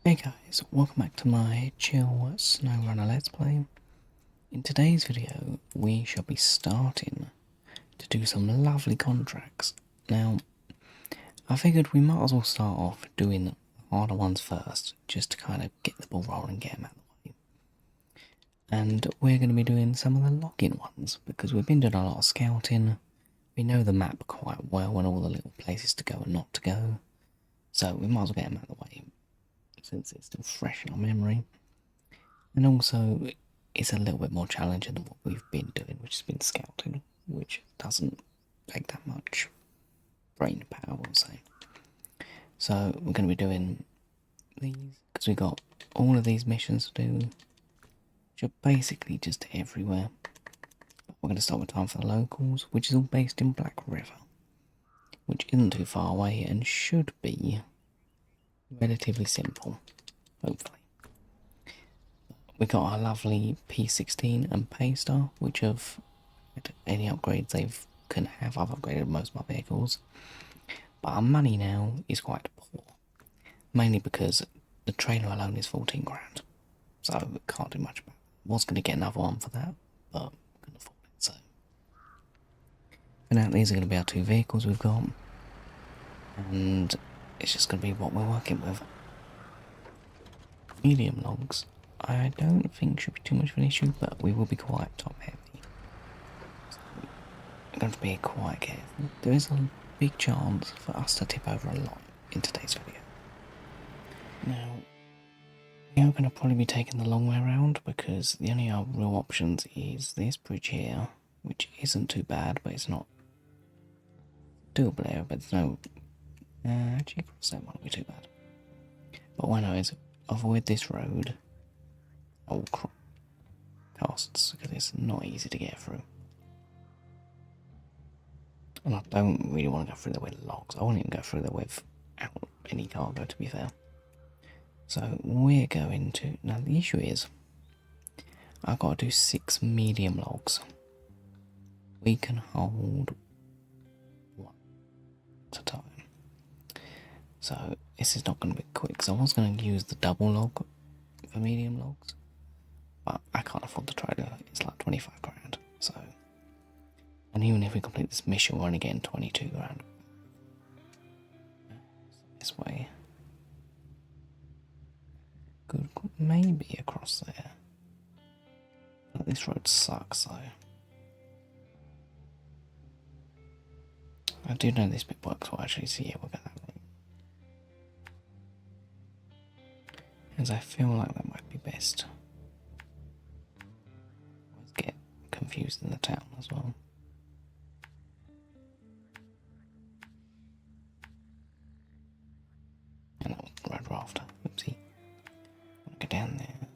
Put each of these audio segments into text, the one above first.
Hey guys, welcome back to my chill Snowrunner Let's Play. In today's video, we shall be starting to do some lovely contracts. Now, I figured we might as well start off doing the harder ones first, just to kind of get the ball rolling and get them out of the way. And we're going to be doing some of the login ones, because we've been doing a lot of scouting. We know the map quite well and all the little places to go and not to go. So we might as well get them out of the way, since it's still fresh in our memory. And also, it's a little bit more challenging than what we've been doing, which has been scouting, which doesn't take that much brain power, we'll say. So we're going to be doing these, because we've got all of these missions to do, which are basically just everywhere. We're going to start with time for the locals, which is all based in Black River, which isn't too far away and should be relatively simple, hopefully. We got our lovely P16 and Paystar, which have any upgrades they can have. I've upgraded most of my vehicles, but our money now is quite poor, mainly because the trailer alone is 14 grand, so I can't do much about it. I was going to get another one for that, but I couldn't afford it. So for now, these are going to be our two vehicles we've got, and it's just going to be what we're working with. Medium logs, I don't think should be too much of an issue, but we will be quite top heavy. So we're going to be quite careful. There is a big chance for us to tip over a lot in today's video. Now, we are going to probably be taking the long way around, because the only real options is this bridge here, which isn't too bad, but it's not doable area, but there's no... actually, across that won't be too bad. But what I know is avoid this road at all costs, because it's not easy to get through. And I don't really want to go through there with logs. I won't even go through there without any cargo, to be fair. So we're going to... Now the issue is, I've got to do 6 medium logs. We can hold 1 at a time. So this is not going to be quick. So I was going to use the double log for medium logs, but I can't afford the trailer. It's like 25 grand. So, and even if we complete this mission, we're only getting 22 grand. This way. Good, maybe across there. But this road sucks though. I do know this bit works well actually, so yeah, we'll get that route. As I feel like that might be best. Always get confused in the town as well. And that was the road we're after. Oopsie. I want to go down there.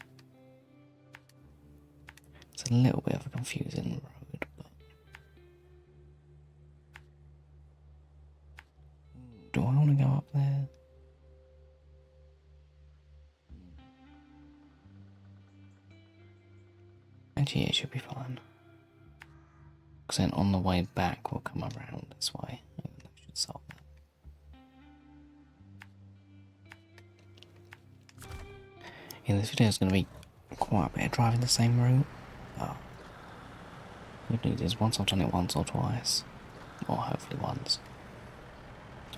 It's a little bit of a confusing road, but... Do I want to go up there? Actually, yeah, it should be fine. Because then on the way back, we'll come around this way. I think that should solve that. Yeah, this video is going to be quite a bit of driving the same route. But good news is, once I've done it once or twice, or hopefully once,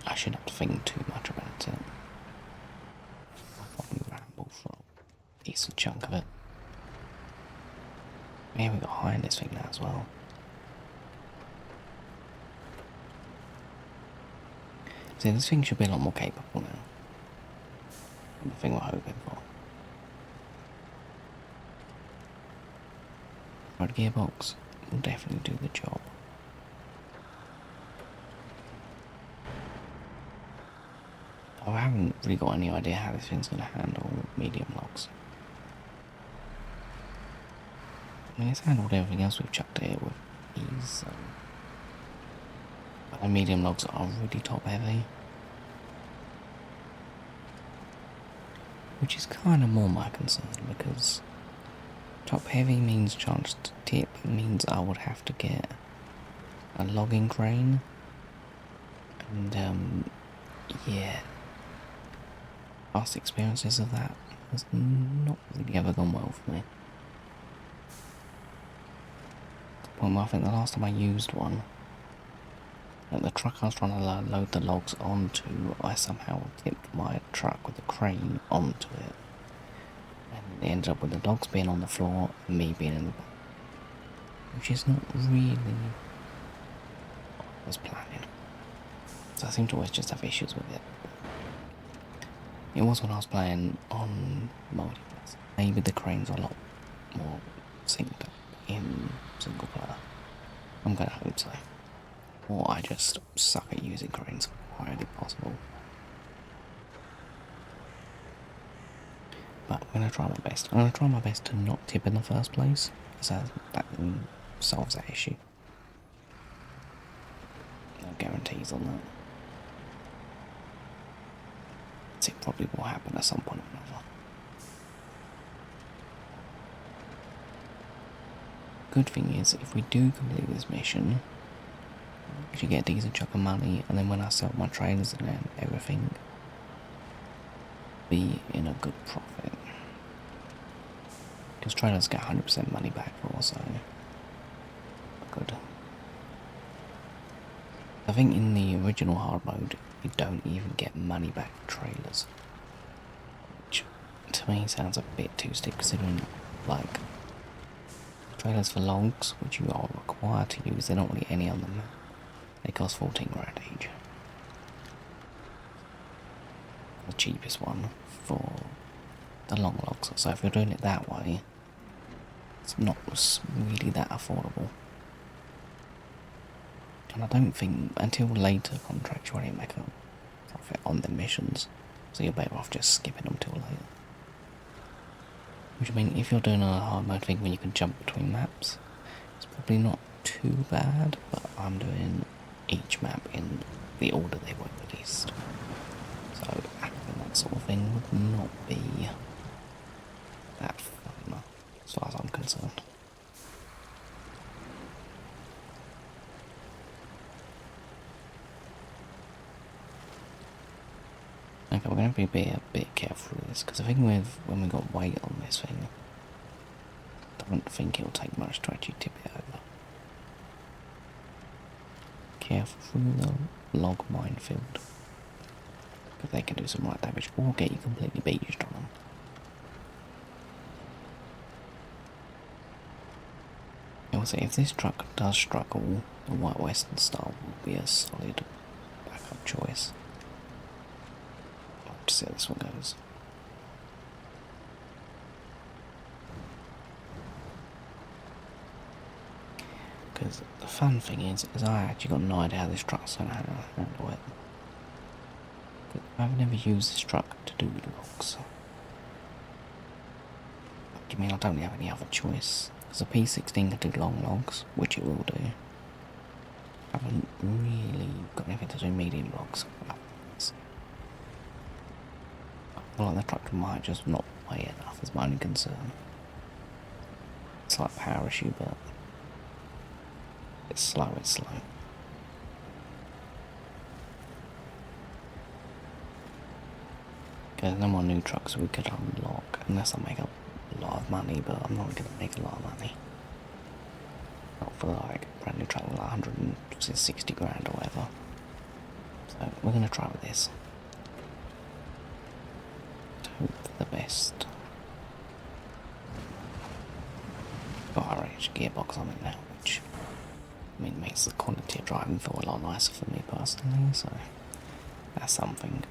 I shouldn't have to think too much about it. I'll probably ramble for a decent chunk of it. Yeah, we got high in this thing now as well. See, this thing should be a lot more capable now. The thing we're hoping for. Right, gearbox will definitely do the job. I haven't really got any idea how this thing's going to handle medium logs. I mean, it's handled everything else we've chucked at it with ease. But the medium logs are really top heavy. Which is kind of more my concern, because top heavy means chance to tip. It means I would have to get a logging crane. And, yeah. past experiences of that has not really ever gone well for me. To the point where I think the last time I used one, at the truck I was trying to load the logs onto, I somehow tipped my truck with a crane onto it. And it ended up with the logs being on the floor and me being in the back. Which is not really what I was planning. So I seem to always just have issues with it. It was when I was playing on multiplayer. Maybe the crane's a lot more synced up in single player. I'm gonna hope so. Or I just suck at using cranes, highly possible. But I'm gonna try my best. I'm gonna try my best to not tip in the first place, so that solves that issue. No guarantees on that. It probably will happen at some point or another. Good thing is, if we do complete this mission, we should get a decent chunk of money, and then when I sell my trailers and everything, be in a good profit. Because trailers get 100% money back for, so good. I think in the original hard mode, you don't even get money back for trailers. Which, to me, sounds a bit too steep, considering, like, trailers for logs, which you are required to use, they're not really any on the map. They cost 14 grand each. The cheapest one for the long logs. So if you're doing it that way, it's not really that affordable. And I don't think until later contracts you won't make a profit on the missions, so you're better off just skipping them till later. Which I mean, if you're doing a hard mode thing when you can jump between maps, it's probably not too bad, but I'm doing each map in the order they were released. So having that sort of thing would not be that fun, as far as I'm concerned. Okay, we're going to be a bit careful with this, because the thing with when we got weight on this thing, I don't think it'll take much to actually tip it over. Careful through the log minefield, because they can do some right damage, or get you completely beached on them. Also, if this truck does struggle, the White Western style will be a solid backup choice. I'll have to see how this one goes. Because the fun thing is I actually got no idea how this truck's going to handle it. I've never used this truck to do logs. I mean, I don't have any other choice. Because the P16 can do long logs, which it will do. I haven't really got anything to do medium logs. I feel like the truck might just not weigh enough, is my only concern. It's like a power issue, but it's slow, it's slow. There's no more new trucks we could unlock, unless I make a lot of money, but I'm not going to make a lot of money. Not for like a brand new truck with like 160 grand or whatever. So we're going to try with this. Hope for the best. Got our gearbox on it now, which I mean makes the quality of driving feel a lot nicer for me personally, so that's something.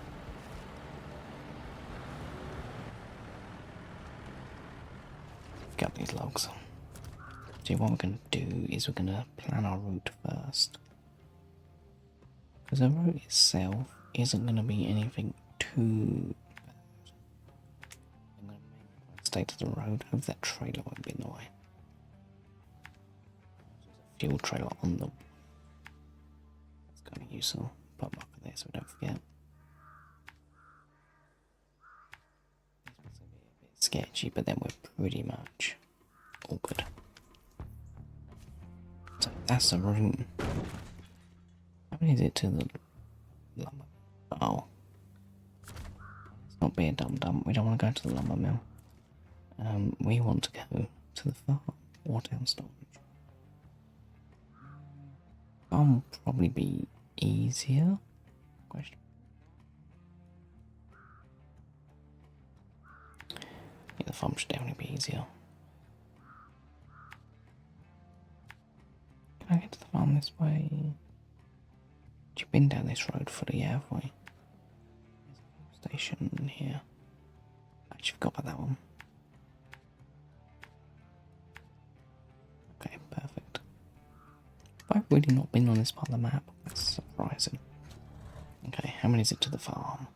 Got these logs. See, what we're going to do is we're going to plan our route first. Because the route itself isn't going to be anything too bad. I'm going to stay to the road. Hope that trailer won't be in the way. There's a fuel trailer on the... That's kind of useful. Put them up for there so we don't forget. This one's going to be a bit sketchy, but then we're pretty much all good. So that's the route. How many is it to the lumber? Oh. Not be a dum-dum. We don't want to go to the lumber mill. We want to go to the farm or down storage. Farm will probably be easier. Question. Yeah, the farm should definitely be easier. Can I get to the farm this way? You've been down this road fully, have we? There's a station here. Actually forgot about that one. Okay, perfect. I've really not been on this part of the map. That's surprising. Okay, how many is it to the farm?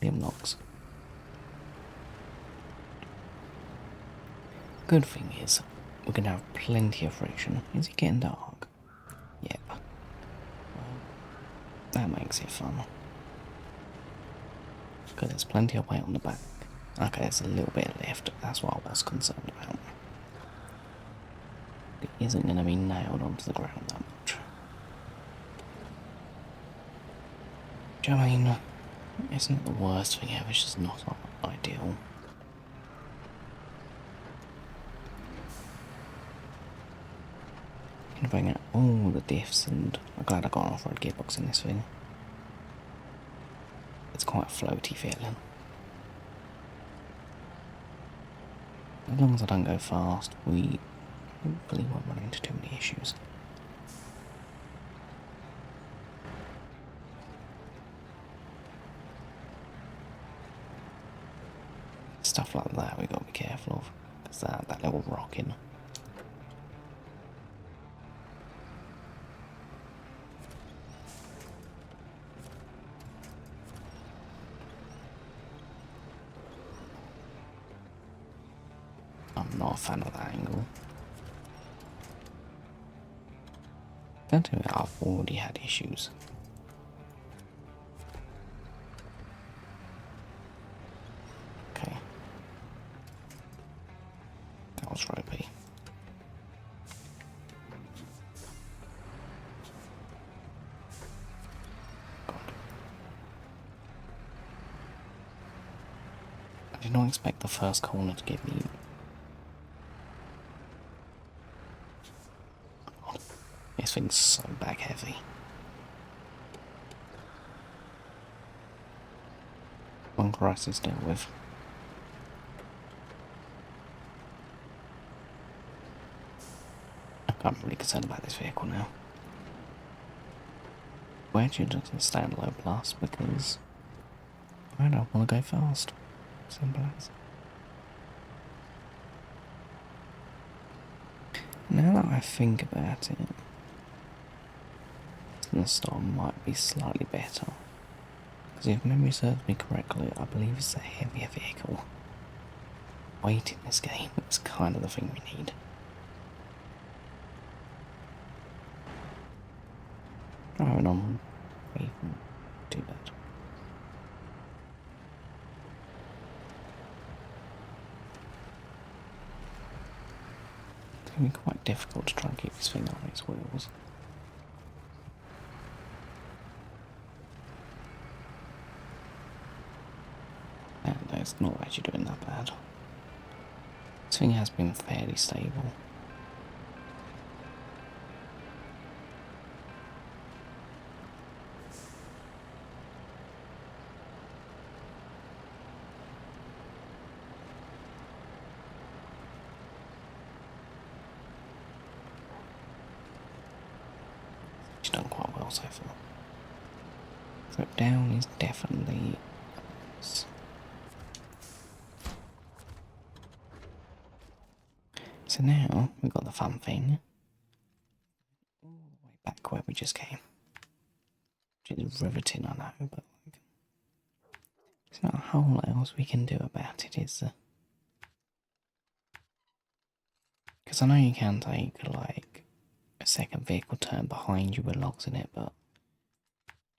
Liam logs. Good thing is, we're going to have plenty of friction. Is it getting dark? Yep. Well, that makes it fun. Because there's plenty of weight on the back. Okay, there's a little bit left. That's what I was concerned about. It isn't going to be nailed onto the ground that much. Which, I mean, it's not the worst thing ever, it's just not ideal. I'm going to bring out all the diffs, and I'm glad I got an off-road gearbox in this thing. It's quite a floaty feeling. As long as I don't go fast, we hopefully won't run into too many issues. Stuff like that we got to be careful of, because that little rocking. I'm not a fan of that angle. Don't tell me I've already had issues. Okay. That was ropey. God. I did not expect the first corner to give me. God. This thing's so back heavy. One crisis dealt with. I'm really concerned about this vehicle now. We're actually just going to stay on low plus because I don't want to go fast. Simple as. Now that I think about it, the storm might be slightly better. Because if memory serves me correctly, I believe it's a heavier vehicle. Weight in this game is kind of the thing we need. Driving on, even too bad. It's going to be quite difficult to try and keep this thing on its wheels. And it's not actually doing that bad. This thing has been fairly stable. It's done quite well so far. So down is definitely. So now we've got the fun thing. All the way back where we just came. Which is riveting, I know, but like, there's not a whole lot else we can do about it, is there? Because I know you can take like a second vehicle turn behind you with logs in it, but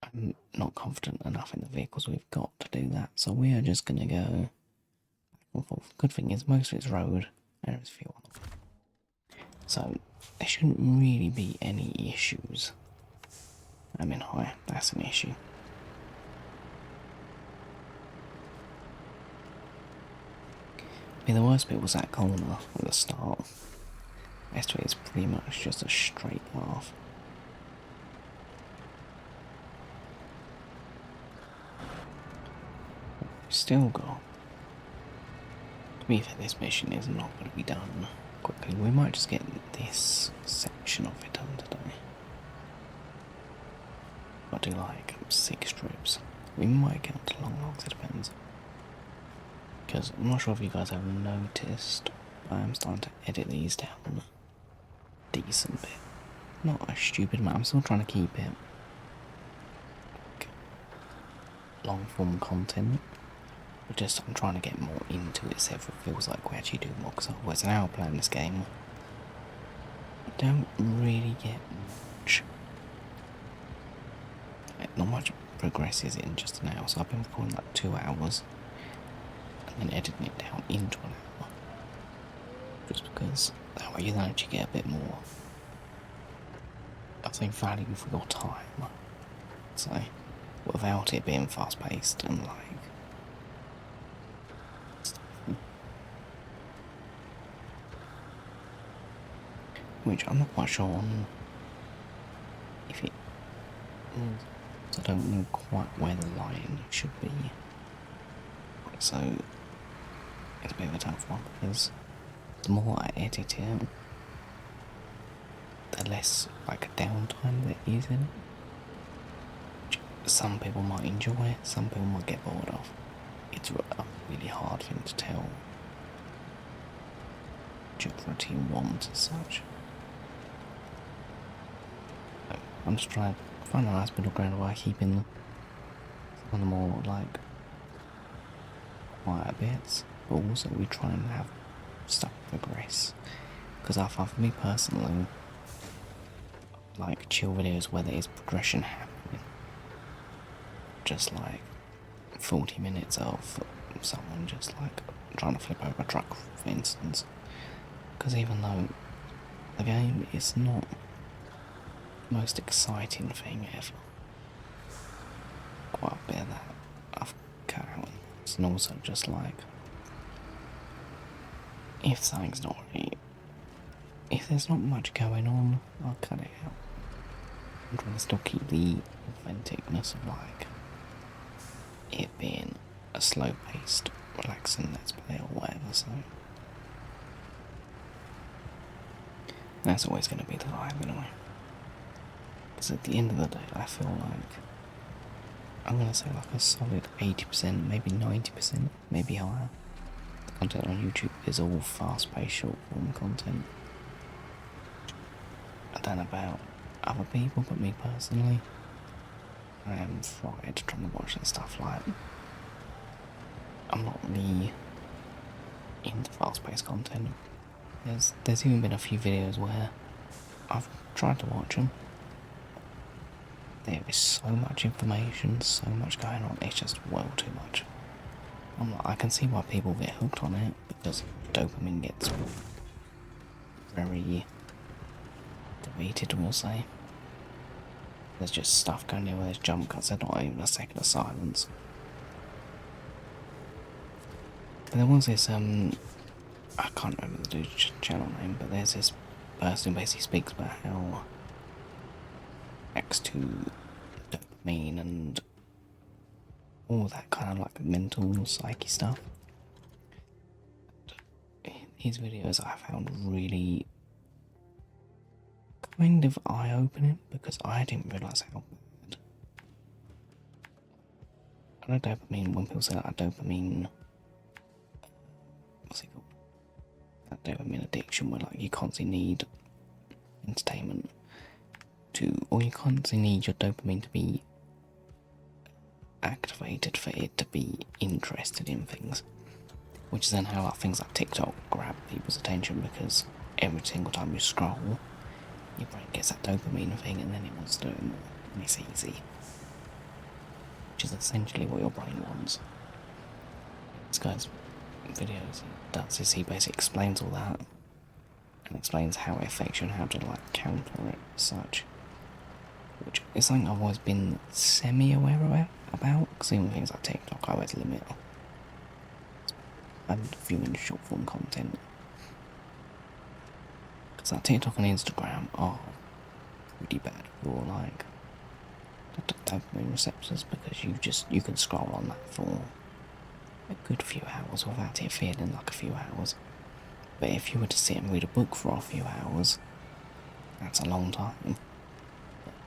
I'm not confident enough in the vehicles we've got to do that. So we are just going to go back and forth. Good thing is most of it's road and there's fuel on the way. So there shouldn't really be any issues. I'm in high, that's an issue. mean, the worst bit was that corner at the start. The rest of it is pretty much just a straight path. We've still got... To be fair, this mission is not going to be done quickly. We might just get this section of it done today. I'll do like 6 trips. We might get to long logs, it depends. Because I'm not sure if you guys have noticed, but I'm starting to edit these down a decent bit. Not a stupid amount, I'm still trying to keep it like long form content. But just I'm trying to get more into it so it feels like we actually do more. Because otherwise, an hour playing this game, you don't really get much. Like, not much progresses in just an hour. So I've been recording like 2 hours and then editing it down into an hour. Just because that way you then actually get a bit more, I think, value for your time. So without it being fast paced and like stuff. Which I'm not quite sure on if it is. I don't know quite where the line should be. So it's a bit of a tough one because the more I edit it, the less like downtime there is in it. Which some people might enjoy, some people might get bored of. It's a really hard thing to tell which routine wants as such. So I'm just trying to find a nice middle ground while keeping some of the more like quiet bits, but also we try and have stuff progress. Because I find, for me personally, like chill videos where there is progression happening, just like 40 minutes of someone just like trying to flip over a truck, for instance. Because even though the game is not the most exciting thing ever, quite a bit of that I've cut out. And also just like, if something's not really, if there's not much going on, I'll cut it out. I'm trying to still keep the authenticness of like it being a slow paced, relaxing let's play or whatever, so that's always going to be the vibe anyway. Because at the end of the day I feel like I'm going to say like a solid 80%, maybe 90%, maybe higher. The content on YouTube is all fast-paced short form content. I don't know about other people, but me personally, I am fried trying to watch that stuff. Like, I'm not really into fast-paced content. There's even been a few videos where I've tried to watch them. There is so much information, so much going on, it's just well too much. I can see why people get hooked on it, because dopamine gets very deleted, we'll say. There's just stuff going on, there's jump cuts, there's not even a second of silence. But there was this, I can't remember the dude's channel name, but there's this person who basically speaks about how next to dopamine and all that kind of like mental psyche stuff. His videos I found really kind of eye-opening because I didn't realise how bad. I know dopamine, when people say that dopamine, what's it called? That dopamine addiction where like you constantly need entertainment or you constantly need your dopamine to be activated for it to be interested in things, which is then how like, things like TikTok grab people's attention, because every single time you scroll your brain gets that dopamine thing and then it wants to do it more, and it's easy, which is essentially what your brain wants. This guy's videos does is he basically explains all that and explains how it affects you and how to like counter it as such, which is something I've always been semi-aware about, because even things like TikTok I always limit and viewing short form content. Because that TikTok and Instagram are pretty bad for like the dopamine receptors, because you can scroll on that for a good few hours without it feeling like a few hours. But if you were to sit and read a book for a few hours, that's a long time.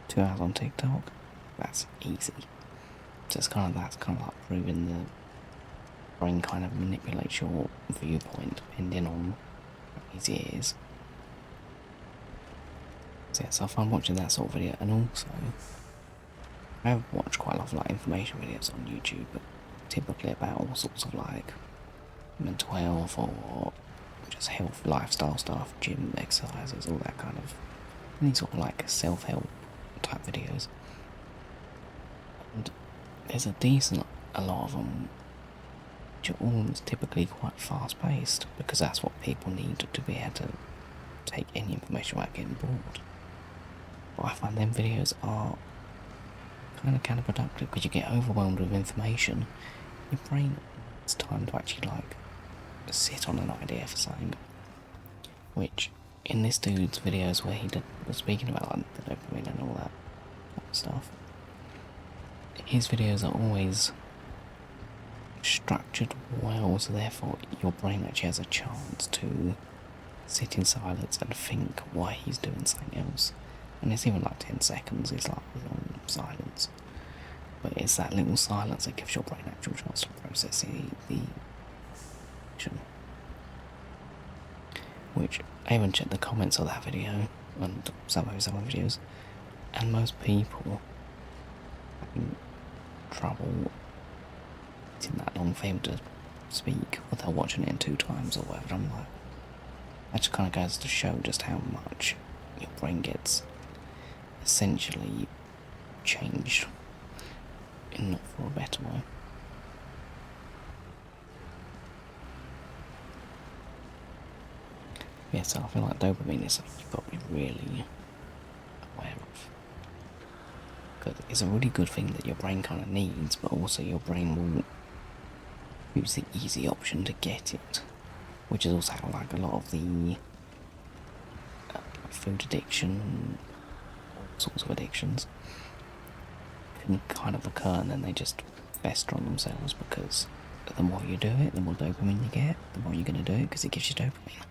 2 hours on TikTok, that's easy. So that's kind of like proving the brain kind of manipulates your viewpoint depending on how easy it is. So yes, I find watching that sort of video, and also I've watched quite a lot of like information videos on YouTube, but typically about all sorts of like mental health or just health, lifestyle stuff, gym exercises, all that kind of, any sort of like self-help type videos. And there's a lot of them which are all typically quite fast-paced, because that's what people need to be able to take any information without getting bored. But I find them videos are kind of counterproductive, because you get overwhelmed with information. Your brain needs time to actually like sit on an idea for something. Which, in this dude's videos where he was speaking about like, the dopamine and all that stuff, his videos are always structured well, so therefore your brain actually has a chance to sit in silence and think why he's doing something else. And it's even like 10 seconds, it's like long silence. But it's that little silence that gives your brain actual chance to process the action. Which, I even checked the comments of that video, and some of his other videos, and most people having trouble getting that long for him to speak, or they're watching it in 2 times or whatever. I'm like, that just kind of goes to show just how much your brain gets essentially changed in for a better way. Yeah, so I feel like dopamine is something you've got to be really aware of. Because it's a really good thing that your brain kind of needs, but also your brain will use the easy option to get it. Which is also how like a lot of the food addiction, all sorts of addictions, can kind of occur, and then they just fester on themselves, because the more you do it, the more dopamine you get, the more you're going to do it because it gives you dopamine.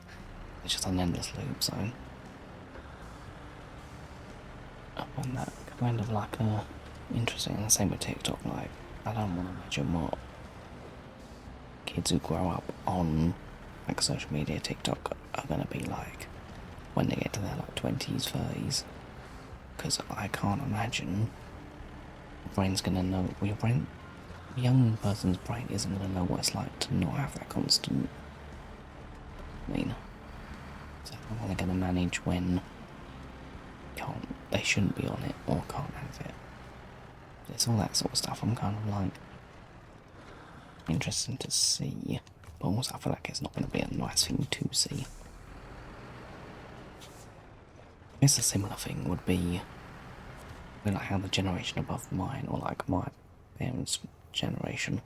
It's just an endless loop, so I find that kind of like interesting. And the same with TikTok, like I don't want to imagine what kids who grow up on like social media, TikTok, are going to be like when they get to their like 20s, 30s, because I can't imagine your brain's going to know, well, a young person's brain isn't going to know what it's like to not have that constant, so how are they going to manage when they shouldn't be on it or can't have it? It's all that sort of stuff. I'm kind of like interested to see, but also I feel like it's not going to be a nice thing to see. I guess a similar thing would be like how the generation above mine, or like my parents' generation,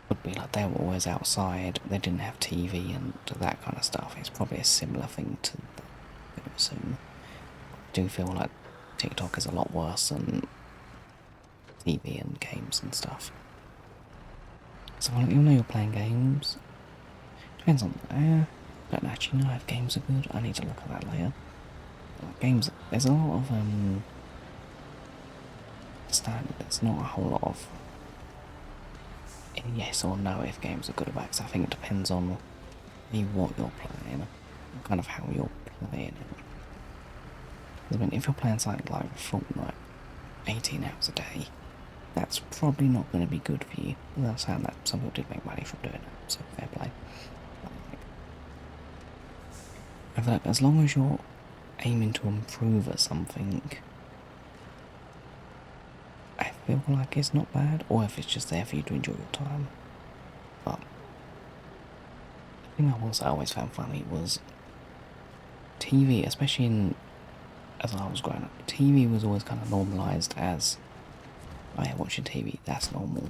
would be like they were always outside, they didn't have TV and that kind of stuff. It's probably a similar thing to that, I would assume. I do feel like TikTok is a lot worse than TV and games and stuff. So even though you're playing games, depends on I don't actually know if games are good. I need to look at that later. Like games, there's a lot of standard. There's not a whole lot of yes or no if games are good or bad. Cause I think it depends on what you're playing, and kind of how you're playing it. I mean, if you're playing something like Fortnite 18 hours a day, that's probably not going to be good for you. Well, that's how that some people did make money from doing it, so fair play. I feel like as long as you're aiming to improve at something, I feel like it's not bad, or if it's just there for you to enjoy your time. But the thing I always found funny was TV, especially as I was growing up, TV was always kind of normalised as, oh yeah, watching TV, that's normal.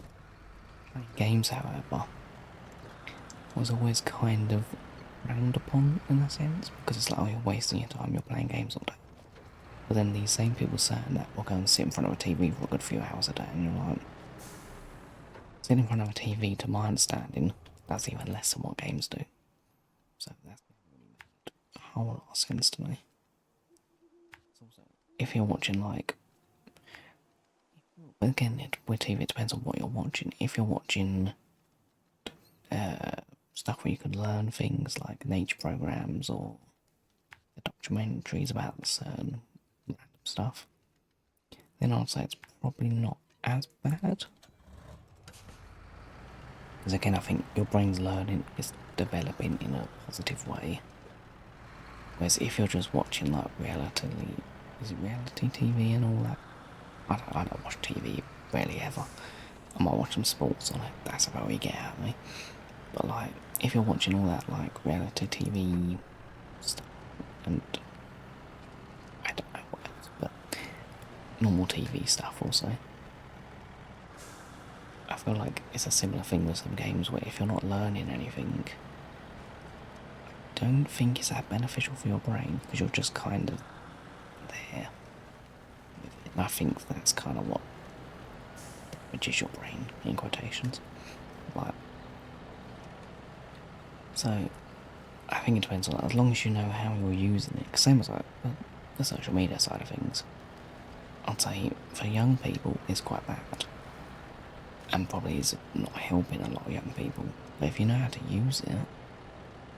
Playing games, however, was always kind of frowned upon in a sense, because it's like, oh, you're wasting your time, you're playing games all day. But then these same people saying that will go and sit in front of a TV for a good few hours a day, and you're like, sitting in front of a TV, to my understanding, that's even less than what games do. So that's really made a whole lot of sense to me. If you're watching, like, again, with TV, it depends on what you're watching. If you're watching stuff where you can learn things like nature programs or documentaries about certain random stuff, then I'd say it's probably not as bad. Because again, I think your brain's learning is developing in a positive way. Whereas if you're just watching like reality TV and all that, I don't watch TV barely ever. I might watch some sports on it, that's about what you get out of me. But like, if you're watching all that like reality TV stuff, and I don't know what else, but normal TV stuff also, I feel like it's a similar thing with some games where if you're not learning anything, I don't think it's that beneficial for your brain, because you're just kind of there. And I think that's kind of what damages your brain, in quotations. Like, so I think it depends on that. As long as you know how you're using it, cause same as like the social media side of things, I'd say for young people it's quite bad, and probably is not helping a lot of young people. But if you know how to use it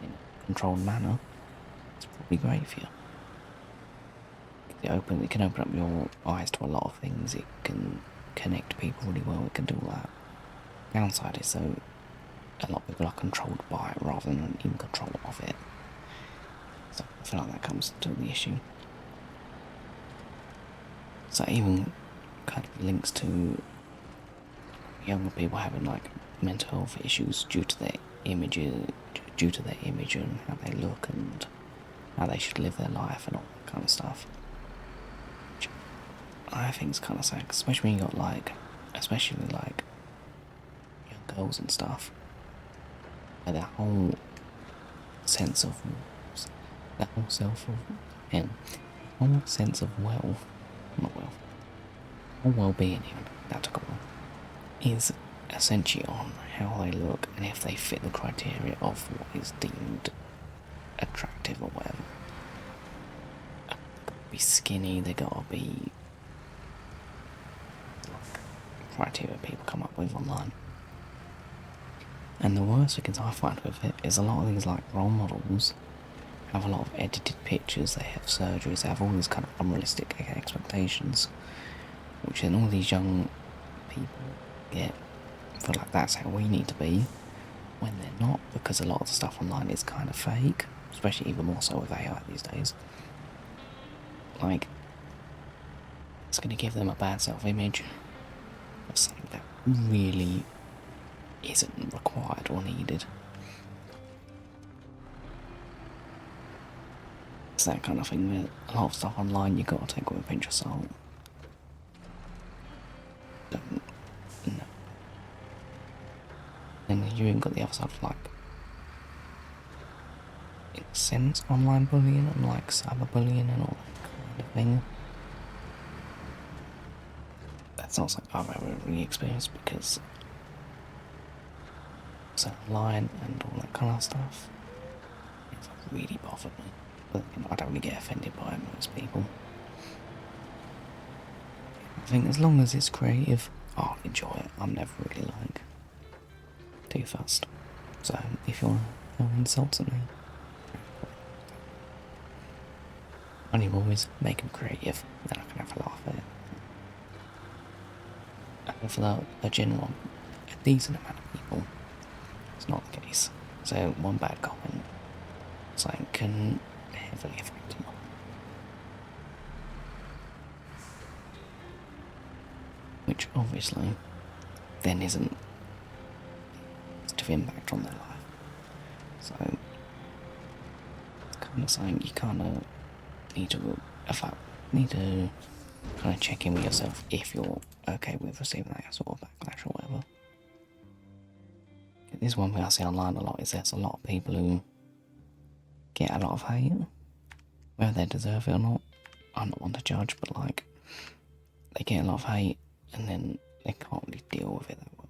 in a controlled manner, it's probably great for you. It can open up your eyes to a lot of things. It can connect people really well. It can do all that. Downside is though, a lot of people are controlled by it rather than in control of it. So I feel like that comes to the issue. So even kind of links to younger people having like mental health issues due to their image and how they look and how they should live their life and all that kind of stuff. Which I think is kind of sad, especially when you got like, especially with like young girls and stuff, where their whole sense of that whole self of him, whole sense of wealth, not wealth, whole well-being even, that took a while, is essentially on how they look and if they fit the criteria of what is deemed attractive or whatever. They gotta be skinny, they gotta be like criteria people come up with online. And the worst thing I find with it is a lot of these like role models have a lot of edited pictures, they have surgeries, they have all these kind of unrealistic expectations, which then all these young people get, feel like that's how we need to be, when they're not, because a lot of the stuff online is kind of fake, especially even more so with AI these days. Like, it's going to give them a bad self-image of something that really isn't required or needed. It's that kind of thing where a lot of stuff online you got to take with a pinch of salt. Don't, no. And you even got the other side of like, in a sense, online bullying and like cyberbullying and all that kind of thing. That's not something I've ever really experienced because it's online and all that kind of stuff. It's really bothered me. But you know, I don't really get offended by most people. I think as long as it's creative, I'll enjoy it. I'm never really like too fussed. So if you want to insult me, only always make them creative, then I can have a laugh at it. And for a decent amount of people, it's not the case. So one bad comment, something can heavily affect you. Which obviously then isn't a positive impact on their life. So it's kind of something you kind of need to kind of check in with yourself if you're okay with receiving that sort of backlash or whatever. this is one thing I see online a lot, is there's a lot of people who get a lot of hate, whether they deserve it or not. I'm not one to judge, but like, they get a lot of hate and then they can't really deal with it that well.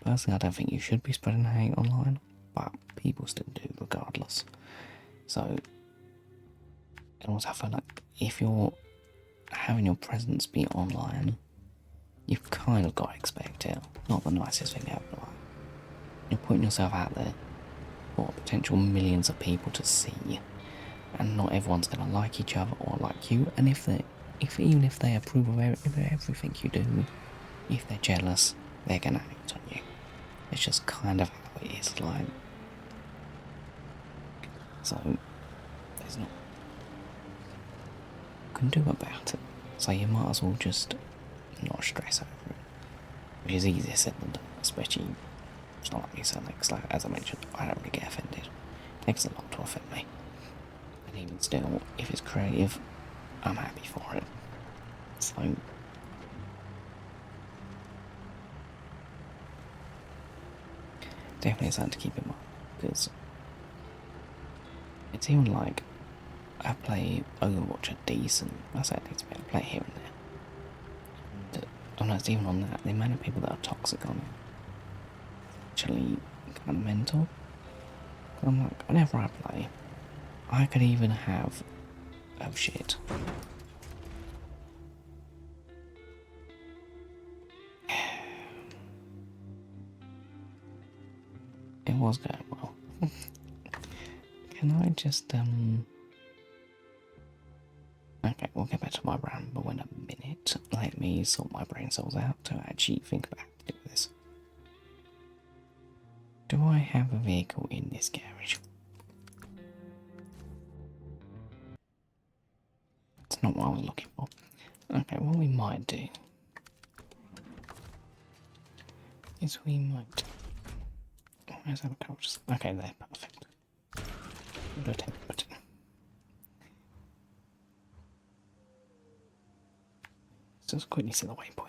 Personally, I don't think you should be spreading hate online, but people still do regardless. So, and also I feel like if you're having your presence be online, you've kind of got to expect it. Not the nicest thing ever, but like, you're putting yourself out there for potential millions of people to see, and not everyone's gonna like each other or like you. And even if they approve of everything you do, if they're jealous, they're gonna act on you. It's just kind of how it is, like. So there's not you can do about it. So you might as well just not stress over it, which is easier said than done, especially. It's not like me saying, like, as I mentioned, I don't really get offended. It takes a lot to offend me. And even still, if it's creative, I'm happy for it. So, definitely something to keep in mind, because it's even like, I play Overwatch a decent, I say a decent bit, I play here and there. And, oh no, it's even on that, the amount of people that are toxic on it, actually kind of mental. I'm like, whenever I play, I could even have, oh shit. It was going well. Can I just, okay, we'll get back to my ramble in a minute. Let me sort my brain cells out to actually think about how to do this. Do I have a vehicle in this garage? That's not what I was looking for. Okay, what we might do is we might... Where's our couch? Okay, there, perfect. We'll do a temp button. Let's just quickly see the waypoint.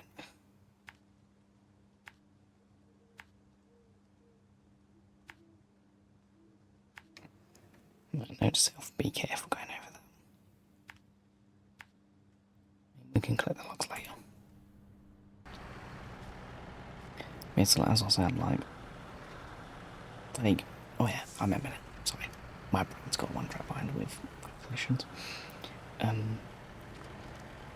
Note to self, be careful going over that. We can collect the logs later. It's like, as I said, like, oh yeah, I remember it. Sorry, my brain's got one track behind with calculations.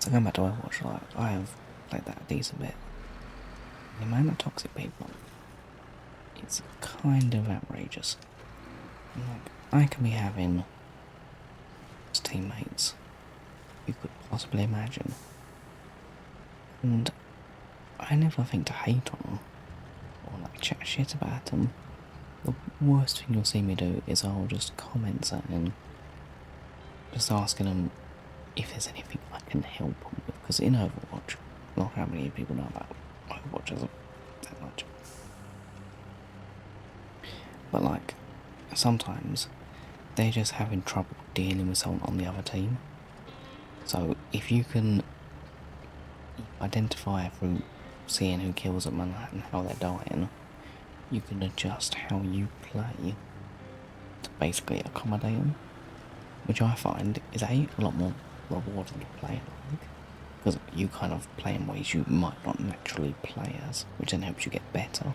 So going back to Overwatch, like, I have played that a decent bit. The amount of toxic people, it's kind of outrageous. Like, I can be having teammates you could possibly imagine, and I never think to hate on them or like chat shit about them. The worst thing you'll see me do is I'll just comment something, just asking them if there's anything I can help them with, because in Overwatch, not how many people know about Overwatch isn't that much, but like, sometimes they're just having trouble dealing with someone on the other team. So if you can identify through seeing who kills them and how they're dying, you can adjust how you play to basically accommodate them, which I find is a lot more rewarding to play like, because you kind of play in ways you might not naturally play as, which then helps you get better,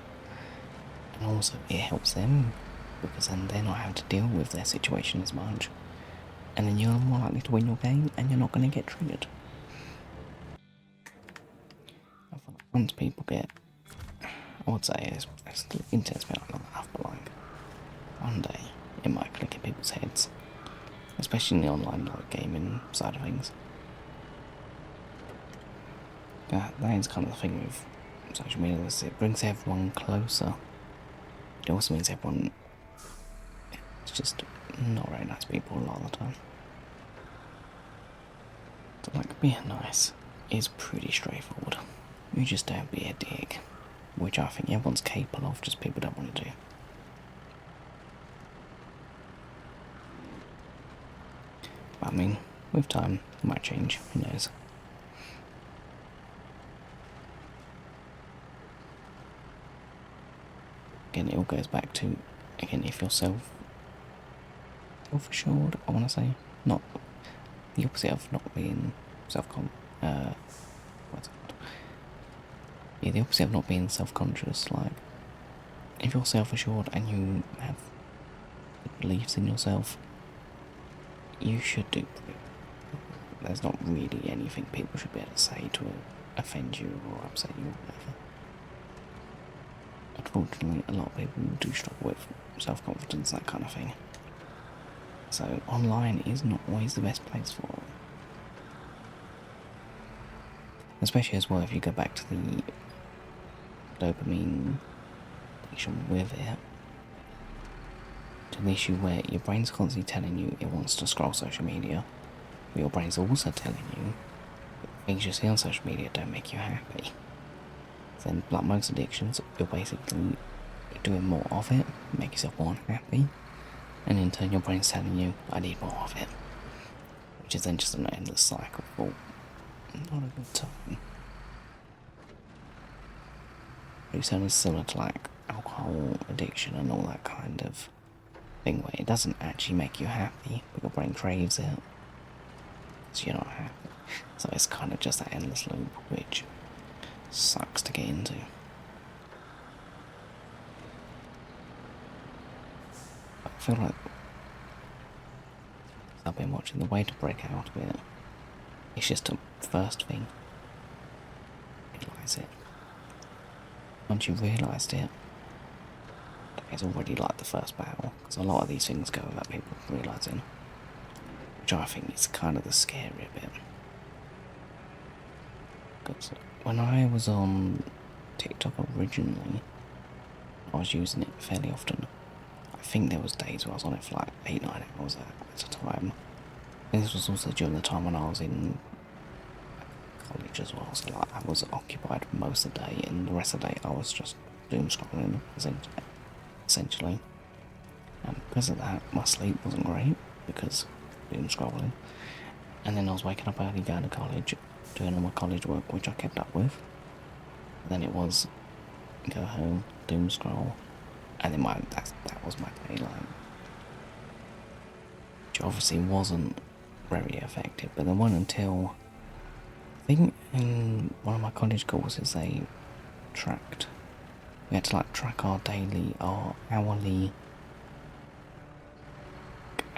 and also it helps them because then they're not having to deal with their situation as much, and then you're more likely to win your game and you're not going to get triggered. I feel like once people get, I would say it's the internet's been long enough, but like, one day it might click in people's heads, especially in the online like gaming side of things. That is kind of the thing with social media, is it brings everyone closer. It also means everyone, it's just not very nice people a lot of the time. So like, being nice is pretty straightforward. You just don't be a dick, which I think everyone's capable of, just people don't want to do. But I mean, with time, it might change, who knows. again, it all goes back to, again, if you're self-assured, I want to say, not the opposite of not being what's it called? Yeah, the opposite of not being self-conscious. Like, if you're self-assured and you have beliefs in yourself, you should do. There's not really anything people should be able to say to offend you or upset you or whatever. Unfortunately, a lot of people do struggle with self-confidence, that kind of thing. So online is not always the best place for it. Especially as well if you go back to the dopamine addiction with it, to the issue where your brain's constantly telling you it wants to scroll social media, but your brain's also telling you that things you see on social media don't make you happy. Then, like most addictions, you're basically doing more of it, make yourself more unhappy, and in turn your brain's telling you, I need more of it. Which is then just an endless cycle for not a good time. It's certainly similar to like alcohol addiction and all that kind of thing where it doesn't actually make you happy, but your brain craves it, so you're not happy. So it's kind of just that endless loop, which sucks to get into. I feel like I've been watching, the way to break out of it is just to first thing, realise it. Once you've realised it, it's already like the first battle, because a lot of these things go without people realising, which I think is kind of the scary bit. Because when I was on TikTok originally, I was using it fairly often. I think there was days where I was on it for like 8-9 hours at a time. And this was also during the time when I was in college as well, so like I was occupied most of the day, and the rest of the day I was just doom scrolling, essentially. And because of that, my sleep wasn't great, because doom scrolling. And then I was waking up early, going to college, doing all my college work, which I kept up with. Then it was go home, doom scroll, and then that was my day, like, which obviously wasn't very effective. But then one until I think in one of my college courses we had to like track our daily, our hourly,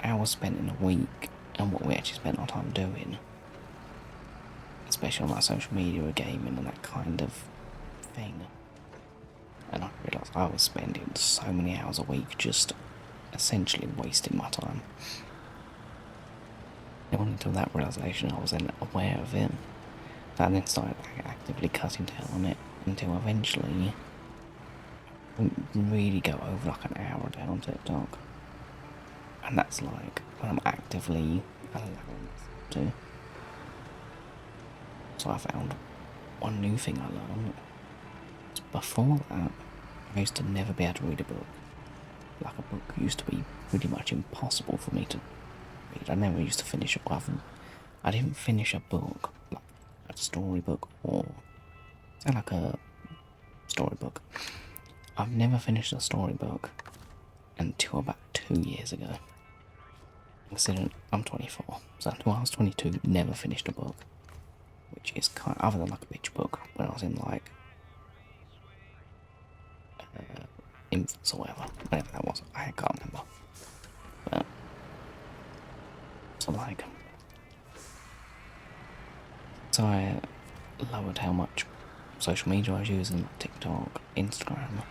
hours spent in a week and what we actually spent our time doing, especially on like social media or gaming and that kind of thing. And I realised I was spending so many hours a week just essentially wasting my time. It wasn't until that realisation I was then aware of it that I then started actively cutting down on it until eventually I wouldn't really go over like an hour a day on TikTok. And that's like when I'm actively allowing myself to. So I found one new thing I learned. Before that, I used to never be able to read a book. Like, a book used to be pretty much impossible for me to read. I never used to finish it. I didn't finish a book, like a storybook or say like a storybook. I've never finished a storybook until about 2 years ago. Considering I'm 24, so until I was 22, never finished a book. Which is kind of, other than like a picture book, when I was in like infants or whatever that was, I can't remember. But so like, so I lowered how much social media I was using, like TikTok, Instagram.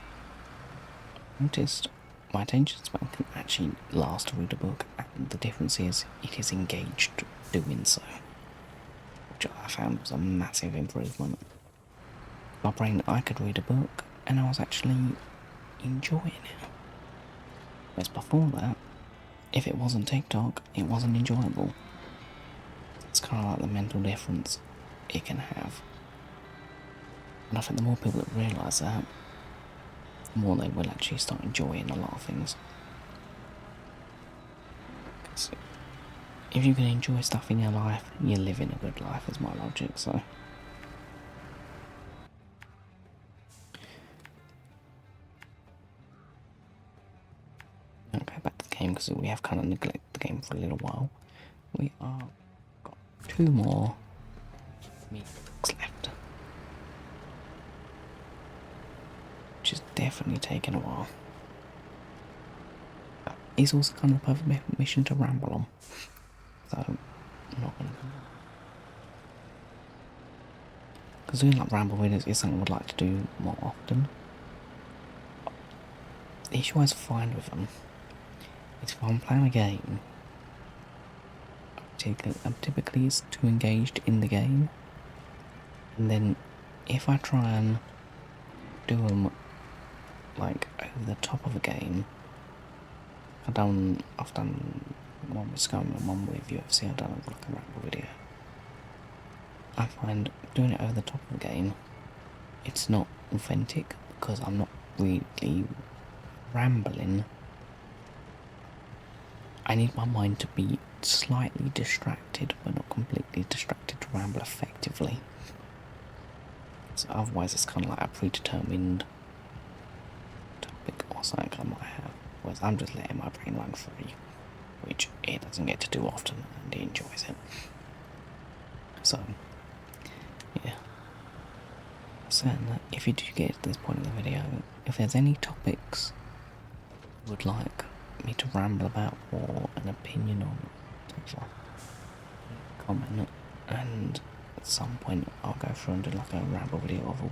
I noticed my attention span can actually last to read a book, and the difference is it is engaged doing so, which I found was a massive improvement. My brain, I could read a book and I was actually enjoying it. Whereas before that, if it wasn't TikTok, it wasn't enjoyable. It's kind of like the mental difference it can have. And I think the more people that realise that, the more they will actually start enjoying a lot of things. Because if you can enjoy stuff in your life, you're living a good life, is my logic, so. because we have kind of neglected the game for a little while, we are got 2 more meetings left, which is definitely taking a while. It's also kind of the perfect mission to ramble on, so I'm not going to go. Because doing like ramble videos is something I would like to do more often. The issue I find with them is if I'm playing a game, I'm typically too engaged in the game, and then if I try and do them like over the top of a game, I've done one with Scum and one with UFC. I've done like a ramble video. I find doing it over the top of the game, it's not authentic because I'm not really rambling. I need my mind to be slightly distracted, but not completely distracted to ramble effectively. So otherwise it's kind of like a predetermined topic or something I might have. Whereas I'm just letting my brain run free, which it doesn't get to do often, and it enjoys it. So, yeah. Saying that, if you do get to this point in the video, if there's any topics you would like me to ramble about or an opinion on, comment, and at some point I'll go through and do like a ramble video of all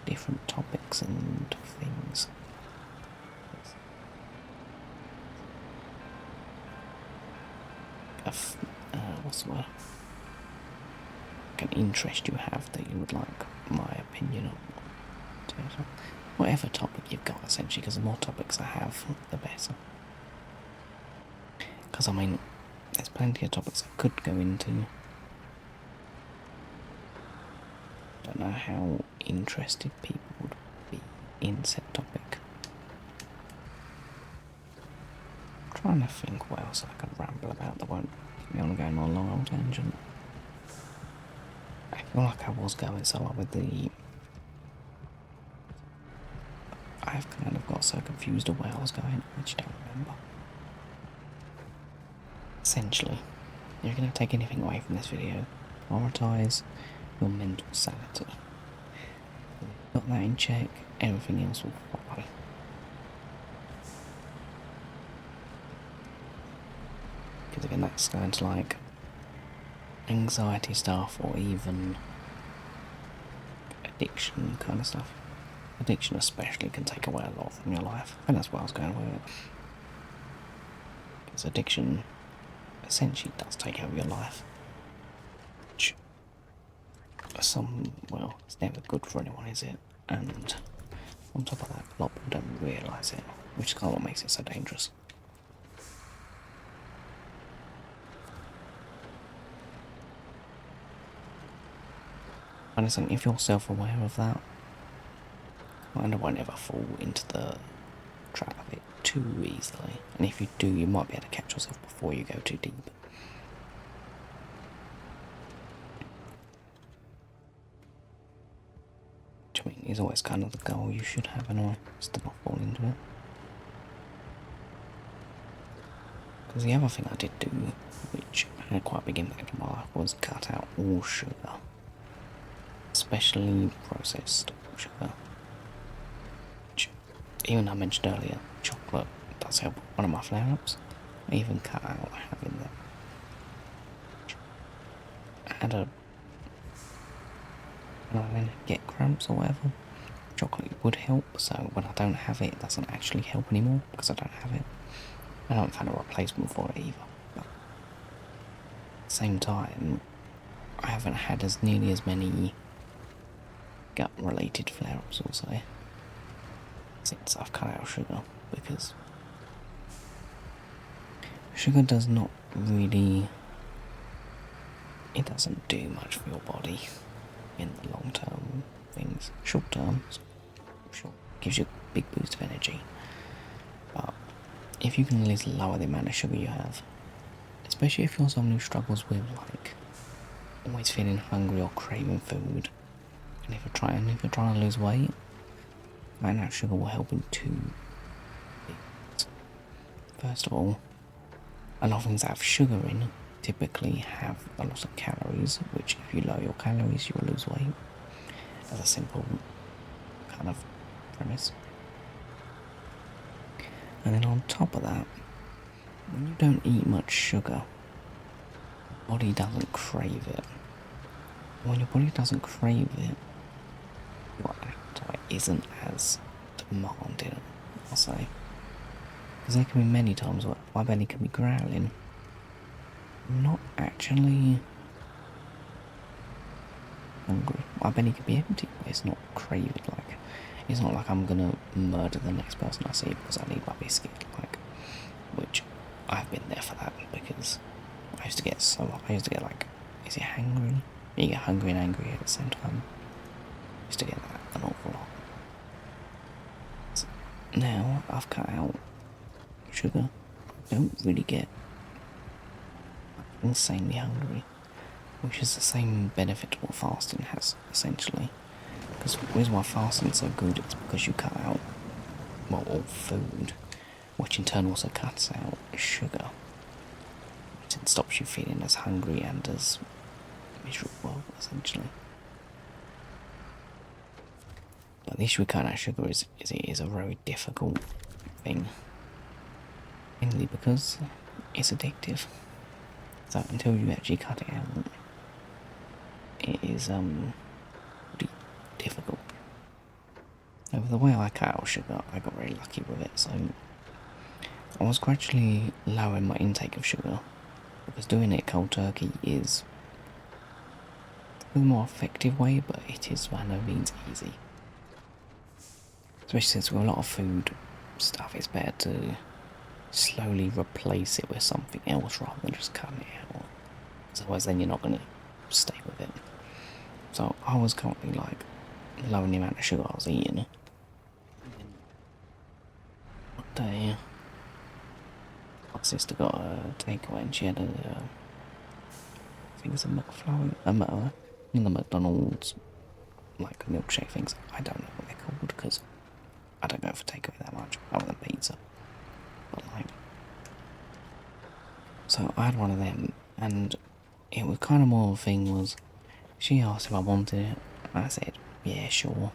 different topics and things. What's the word? Like an interest you have that you would like my opinion on. Whatever topic you've got, essentially, because the more topics I have, the better. Because, I mean, there's plenty of topics I could go into. Don't know how interested people would be in said topic. I'm trying to think what else I could ramble about that won't keep me on going on a long old tangent. I feel like I was going so long with the... I've kind of got so confused of where I was going, which I don't remember. Essentially, if you're going to take anything away from this video, prioritise your mental sanity. If you've got that in check, everything else will follow. Because again, that's going to like anxiety stuff or even addiction kind of stuff. Addiction especially can take away a lot from your life, and that's where I was going with it. Because addiction essentially does take over your life. Which, well, it's never good for anyone, is it? And on top of that, a lot of people don't realise it, which is kind of what makes it so dangerous. And I think if you're self-aware of that, and I won't ever fall into the trap of it too easily. And if you do, you might be able to catch yourself before you go too deep. Which I mean is always kind of the goal you should have anyway, is to not fall into it. Because the other thing I did do, which had quite a big impact on my life, was cut out all sugar. Especially processed sugar. Even I mentioned earlier, chocolate does help one of my flare-ups. I even cut out having them. I had when I get cramps or whatever, chocolate would help, so when I don't have it, it doesn't actually help anymore, because I don't have it. I don't find a replacement for it either. But at the same time, I haven't had as nearly as many gut-related flare-ups, I'll say, since I've cut out sugar, because sugar does not really, it doesn't do much for your body in the long term things. Short term, sure, gives you a big boost of energy, but if you can at least lower the amount of sugar you have, especially if you're someone who struggles with like always feeling hungry or craving food, and if you're trying to lose weight, cutting out sugar will help in two things. First of all, a lot of things that have sugar in typically have a lot of calories, which if you lower your calories, you'll lose weight. As a simple kind of premise. And then on top of that, when you don't eat much sugar, your body doesn't crave it. When your body doesn't crave it, your appetite isn't as demanding, I'll say. Because there can be many times where my belly can be growling, not actually hungry. My belly can be empty, but it's not craving. Like, it's not like I'm gonna murder the next person I see because I need my biscuit. Like, which I've been there for that because I used to get like, is it hungry? You get hungry and angry at the same time. I used to get that an awful lot. So now I've cut out sugar. I don't really get insanely hungry, which is the same benefit to what fasting has, essentially. Because the reason why fasting is so good is because you cut out, well, all food, which in turn also cuts out sugar, which then stops you feeling as hungry and as miserable, essentially. But the issue with cutting out sugar is it is a very difficult thing, mainly because it's addictive. So until you actually cut it out, it is pretty difficult. And with the way I cut out sugar, I got very lucky with it, so I was gradually lowering my intake of sugar, because doing it cold turkey is the more effective way, but it is by no means easy. Especially since with a lot of food stuff, it's better to slowly replace it with something else rather than just cutting it out. Because otherwise then you're not going to stay with it. So I was currently like lowering the amount of sugar I was eating. One day, my sister got a takeaway and she had I think it's a McFlurry, in the McDonald's like milkshake things. I don't know what they're called because I don't go for takeaway that much, other than pizza. But like, so I had one of them, and it was kind of more of a thing was, she asked if I wanted it, and I said, yeah, sure.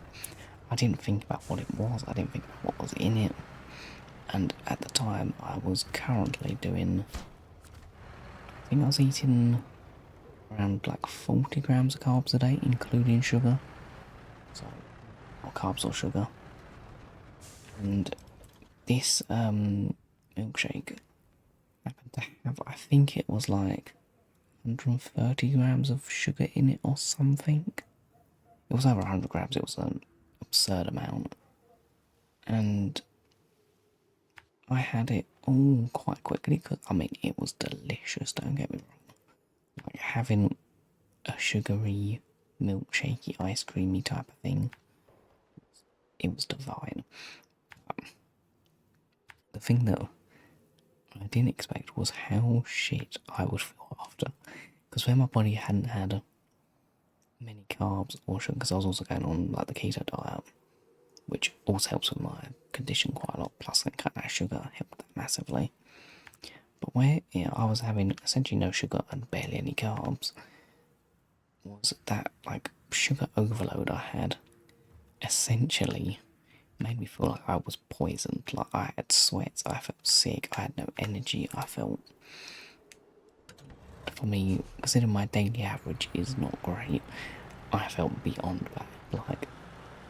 I didn't think about what it was, I didn't think about what was in it, and at the time I was currently doing, I think I was eating around like 40 grams of carbs a day, including sugar. So, or carbs or sugar. And this milkshake happened to have, I think it was like 130 grams of sugar in it or something. It was over 100 grams, it was an absurd amount. And I had it all quite quickly because, I mean, it was delicious, don't get me wrong. Like having a sugary, milkshakey, ice creamy type of thing, it was divine. The thing that I didn't expect was how shit I would feel after. Because when my body hadn't had many carbs or sugar, because I was also going on like the keto diet, which also helps with my condition quite a lot, plus then cutting out sugar helped that massively. But where I was having essentially no sugar and barely any carbs, was that like sugar overload I had essentially made me feel like I was poisoned. Like I had sweats, I felt sick, I had no energy, I felt, for me, considering my daily average is not great, I felt beyond bad. Like,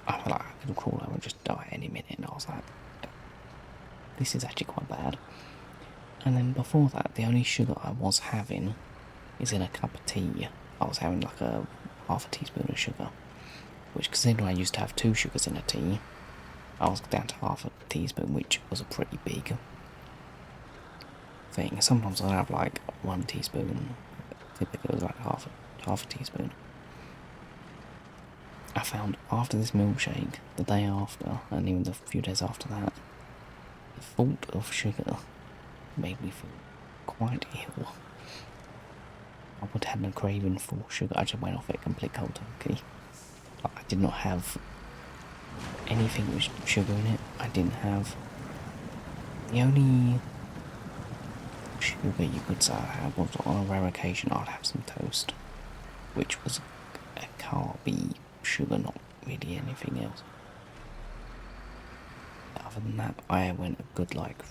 I felt like I could crawl over and just die any minute, and I was like, this is actually quite bad. And then before that, the only sugar I was having is in a cup of tea. I was having like a half a teaspoon of sugar, which, considering I used to have 2 sugars in a tea, I was down to half a teaspoon, which was a pretty big thing. Sometimes I'd have like 1 teaspoon, typically it was like half a teaspoon. I found after this milkshake, the day after, and even the few days after that, the thought of sugar made me feel quite ill. I would have no craving for sugar, I just went off it complete cold turkey. I did not have anything with sugar in it. I didn't have, the only sugar you could say I had was on a rare occasion I'd have some toast, which was a carby sugar, not really anything else. Other than that, I went a good like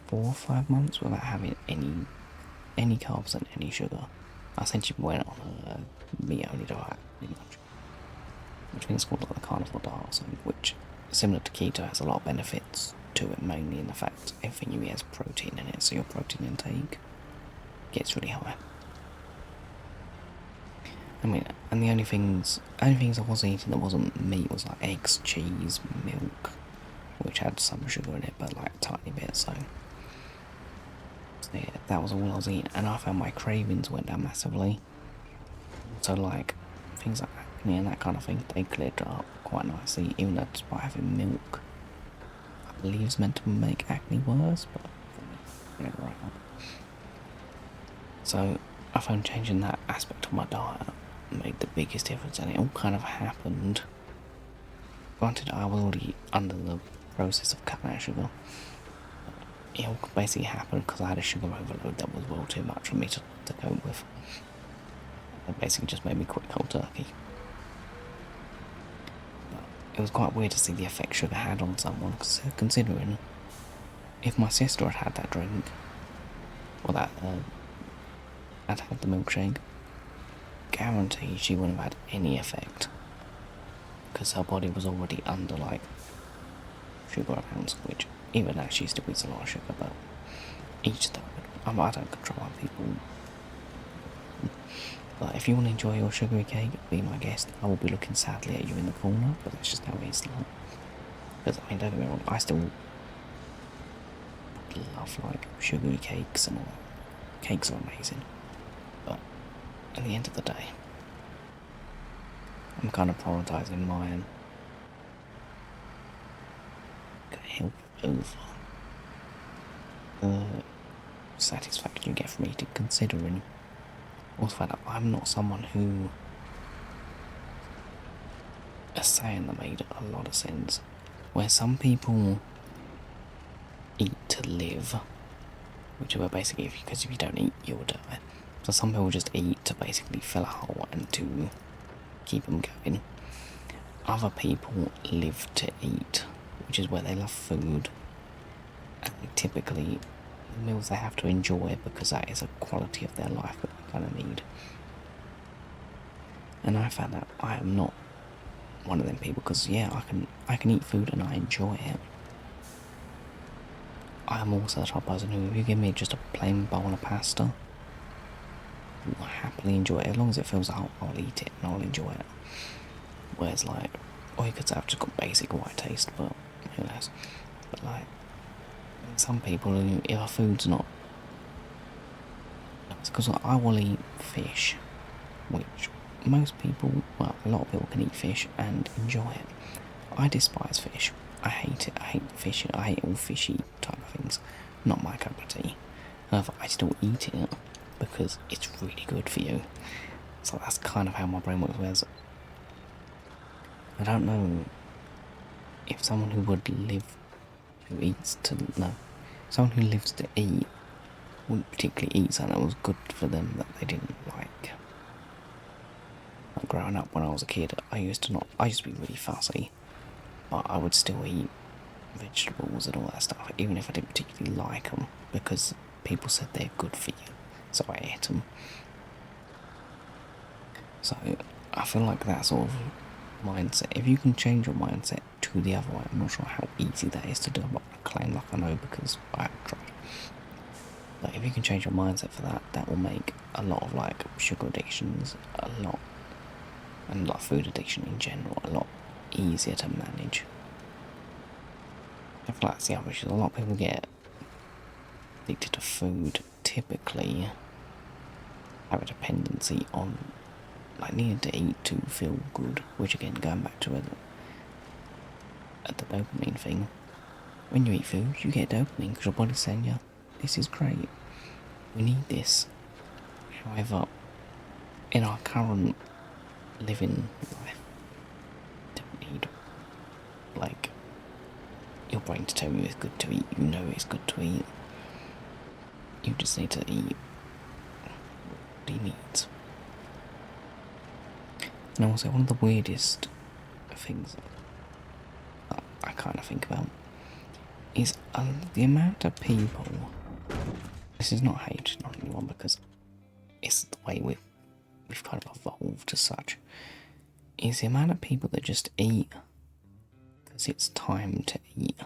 4 or 5 months without having any carbs and any sugar. I essentially went on a meat-only diet, pretty much, which means it's called like the carnivore diet, so, which, similar to keto, has a lot of benefits to it, mainly in the fact everything you eat has protein in it, so your protein intake gets really high. I mean, and the only things I was eating that wasn't meat was like eggs, cheese, milk, which had some sugar in it, but like a tiny bit, so yeah, that was all I was eating, and I found my cravings went down massively. So like, things like acne and that kind of thing, they cleared up quite nicely, even though despite having milk, I believe it's meant to make acne worse, but never right up. So I found changing that aspect of my diet made the biggest difference, and it all kind of happened. Granted, I was already under the process of cutting out sugar. It all basically happened because I had a sugar overload that was well too much for me to cope with. It basically just made me quit cold turkey. But it was quite weird to see the effect sugar had on someone, considering if my sister had had that drink, or that had had the milkshake, guaranteed she wouldn't have had any effect, because her body was already under like sugar amounts, which even now she still eats a lot of sugar, but each time I don't control how people. But if you want to enjoy your sugary cake, be my guest. I will be looking sadly at you in the corner, but that's just how it is. Because I mean, don't get me wrong, I still love like sugary cakes and all that. Cakes are amazing, but at the end of the day, I'm kind of prioritising my health over the satisfaction you get from eating, considering also the fact that I'm not someone who, a saying that made a lot of sense, where some people eat to live, which are basically because if you don't eat you'll die. So some people just eat to basically fill a hole and to keep them going. Other people live to eat, which is where they love food, and typically the meals they have to enjoy because that is a quality of their life that they kind of need. And I found that I am not one of them people, because yeah, I can eat food and I enjoy it. I am also the type of person who, if you give me just a plain bowl of pasta, I'll happily enjoy it. As long as it fills out, I'll eat it and I'll enjoy it. Whereas like, or you could say I've just got basic white taste, but who knows. But like, some people who, if our food's not, it's because I will eat fish, which most people, well, a lot of people can eat fish and enjoy it. I despise fish. I hate it. I hate fish. I hate all fishy type of things. Not my cup of tea. However, I still eat it because it's really good for you. So that's kind of how my brain works. Whereas I don't know if someone who would live, who eats to, no, someone who lives to eat wouldn't particularly eat something that was good for them that they didn't like. Like growing up when I was a kid, I used to be really fussy, but I would still eat vegetables and all that stuff, even if I didn't particularly like them, because people said they're good for you, so I ate them. So I feel like that sort of mindset, if you can change your mindset to the other way, I'm not sure how easy that is to do. I'm not going to claim like I know because I haven't tried. But if you can change your mindset for that, that will make a lot of like sugar addictions and like food addiction in general a lot easier to manage. I feel like that's the other issue. A lot of people get addicted to food, typically have a dependency on like needing to eat to feel good, which again, going back to the dopamine thing, when you eat food you get dopamine because your body's saying, yeah, this is great, we need this. However, in our current living life, you don't need like your brain to tell you it's good to eat. You know it's good to eat. You just need to eat what he needs. And also, one of the weirdest things I kind of think about is the amount of people. This is not hate on anyone because it's the way we've kind of evolved as such. Is the amount of people that just eat because it's time to eat,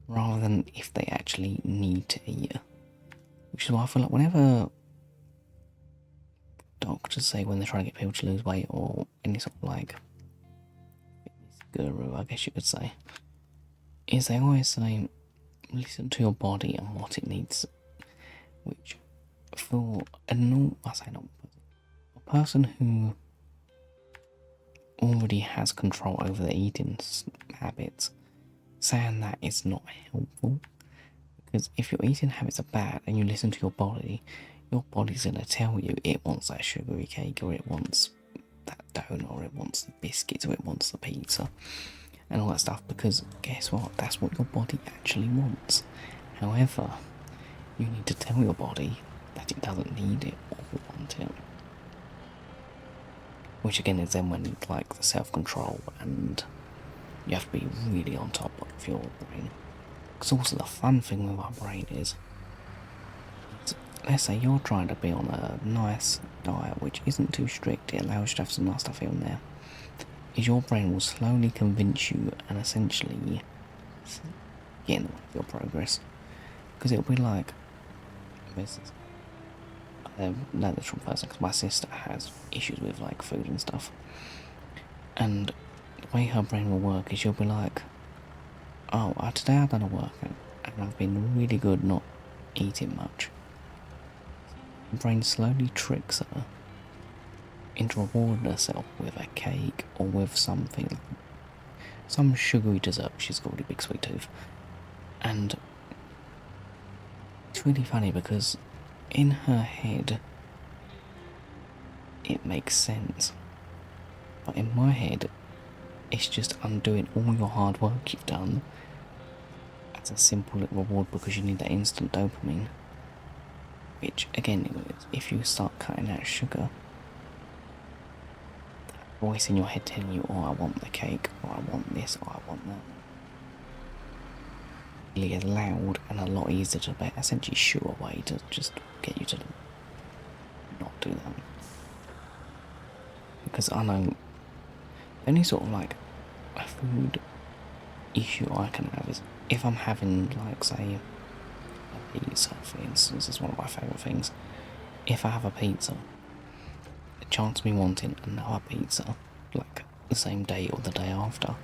rather than if they actually need to eat. Which is why I feel like whenever doctors say when they're trying to get people to lose weight, or any sort of like fitness guru, I guess you could say, is they always say listen to your body and what it needs. Which for a person who already has control over their eating habits, saying that is not helpful. Because if your eating habits are bad and you listen to your body's going to tell you it wants that sugary cake, or it wants that donut, or it wants the biscuits, or it wants the pizza, and all that stuff. Because guess what? That's what your body actually wants. However, you need to tell your body that it doesn't need it or want it. Which again is then when like the self-control, and you have to be really on top of your brain. Because also the fun thing with our brain is, let's say you're trying to be on a nice diet which isn't too strict, it allows you to have some nice stuff in there, is your brain will slowly convince you and essentially get in the way of your progress. Because it'll be like, I know this from person because my sister has issues with like food and stuff, and the way her brain will work is she'll be like, oh, today I've done a workout and I've been really good not eating much. The brain slowly tricks her into rewarding herself with a cake or with something, some sugary dessert. She's got a really big sweet tooth, and it's really funny because in her head it makes sense, but in my head it's just undoing all your hard work you've done as a simple little reward because you need that instant dopamine. Which again, if you start cutting out sugar, that voice in your head telling you, oh, I want the cake, or I want this, or I want that, really loud and a lot easier to essentially shoo away to just get you to not do that. Because I know any sort of like a food issue I can have is if I'm having like say a pizza, for instance, is one of my favourite things. If I have a pizza, the chance of me wanting another pizza like the same day or the day after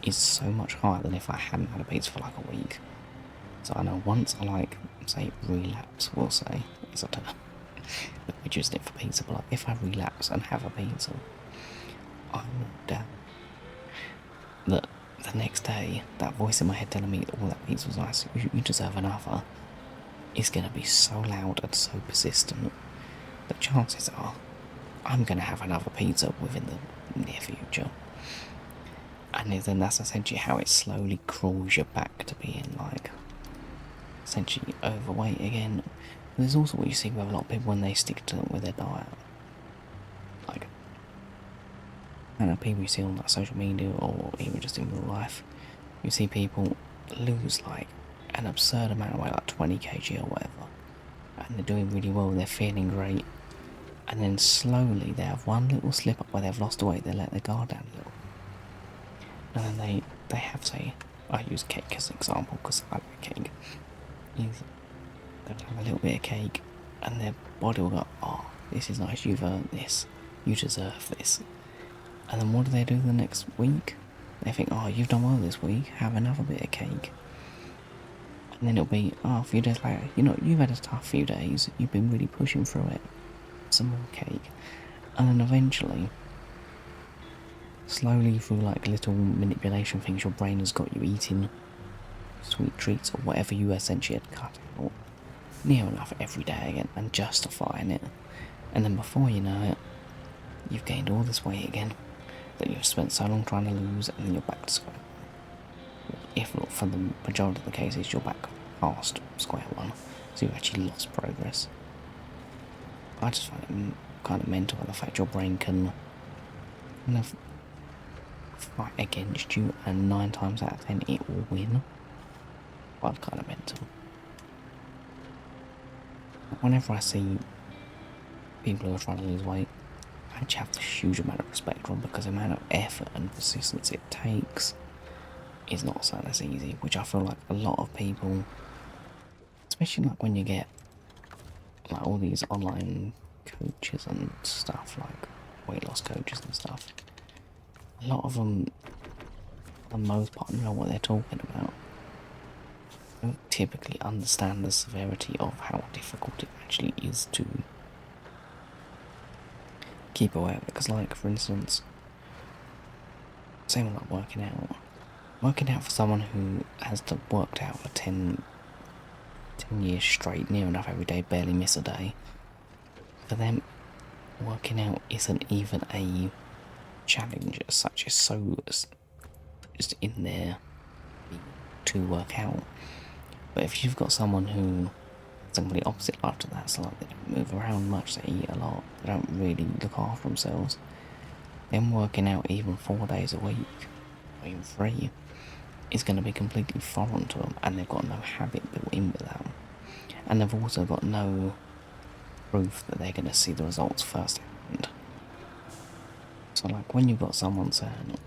is so much higher than if I hadn't had a pizza for like a week. So I know once I like, say, relapse, we'll say, it's a term, we just it for pizza, but like if I relapse and have a pizza, I know damn that the next day, that voice in my head telling me, oh, that pizza was nice, you deserve another, is going to be so loud and so persistent that chances are I'm going to have another pizza within the near future. And then that's essentially how it slowly crawls you back to being like essentially overweight again. There's also what you see with a lot of people when they stick to with their diet. Like, I know people you see on like social media or even just in real life, you see people lose like an absurd amount of weight, like 20 kg or whatever, and they're doing really well, they're feeling great, and then slowly they have one little slip up where they've lost weight, they let their guard down a little. And then they have, say, I use cake as an example because I like cake. They'll have a little bit of cake and their body will go, oh, this is nice, you've earned this, you deserve this. And then what do they do the next week? They think, oh, you've done well this week, have another bit of cake. And then it'll be, oh, a few days later, you know, you've had a tough few days, you've been really pushing through it, some more cake. And then eventually, slowly through like little manipulation things, your brain has got you eating sweet treats or whatever you essentially had cut out near enough every day again and justifying it. And then before you know it, you've gained all this weight again that you've spent so long trying to lose, and then you're back to square. If not, for the majority of the cases, you're back past square one, so you've actually lost progress. I just find it kind of mental the fact your brain can kind of fight against you, and 9 times out of 10 it will win. I'm kind of mental. Whenever I see people who are trying to lose weight, I actually have this huge amount of respect for them, because the amount of effort and persistence it takes is not something that's easy, which I feel like a lot of people, especially like when you get like all these online coaches and stuff, like weight loss coaches and stuff, a lot of them, for the most part, know what they're talking about. They don't typically understand the severity of how difficult it actually is to keep away with it. Because, like, for instance, same like working out for someone who has worked out for 10 years straight, near enough every day, barely miss a day, for them, working out isn't even a challenge as such. It's so just in there to work out. But if you've got someone who has the complete opposite life to that, so like they don't move around much, they eat a lot, they don't really look after themselves, them working out even 4 days a week, or even 3, is going to be completely foreign to them, and they've got no habit built in with that. And they've also got no proof that they're going to see the results firsthand. So like when you've got someone saying,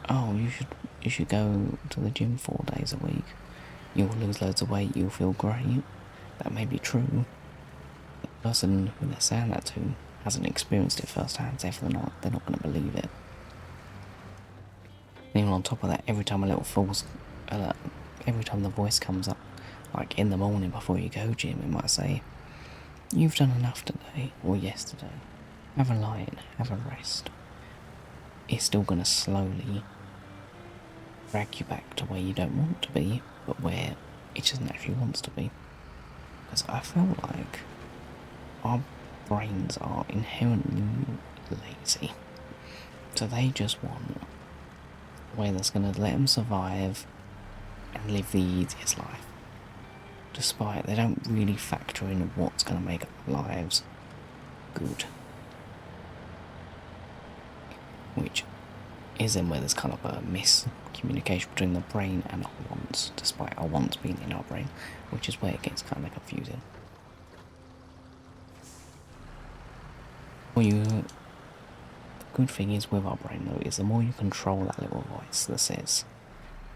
oh, you should go to the gym 4 days a week, you'll lose loads of weight, you'll feel great, that may be true. The person who they're saying that to hasn't experienced it firsthand, so they're not going to believe it. And even on top of that, every time every time the voice comes up, like in the morning before you go gym, it might say, you've done enough today, or yesterday, have a lie-in, have a rest. It's still going to slowly drag you back to where you don't want to be, but where it just naturally wants to be. Because I feel like our brains are inherently lazy, so they just want a way that's going to let them survive and live the easiest life, despite they don't really factor in what's going to make our lives good. Which is then where there's kind of a miscommunication between the brain and our wants, despite our wants being in our brain, which is where it gets kind of confusing. The good thing is with our brain though, is the more you control that little voice that says,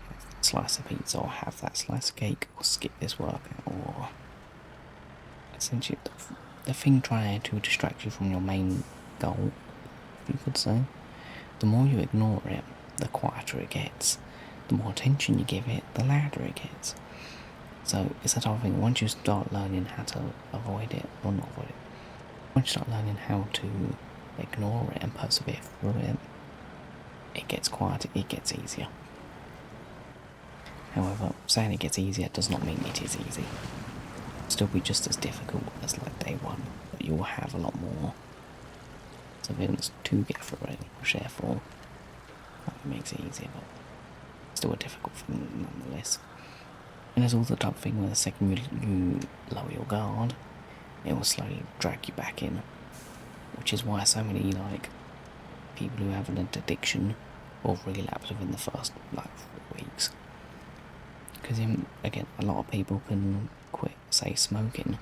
have that slice of pizza, or have that slice of cake, or skip this workout, or essentially the thing trying to distract you from your main goal, you could say, the more you ignore it, the quieter it gets. The more attention you give it, the louder it gets. So it's that type of thing, once you start learning how to avoid it, or not avoid it, once you start learning how to ignore it and persevere through it, it gets quieter, it gets easier. However, saying it gets easier does not mean it is easy. It'll still be just as difficult as like day one, but you will have a lot more surveillance to get through it, which therefore that makes it easier, but still a difficult thing nonetheless. And there's also the type of thing where the second you lower your guard, it will slowly drag you back in, which is why so many like people who have an addiction will relapse within the first like 4 weeks. Because again, a lot of people can quit, say smoking,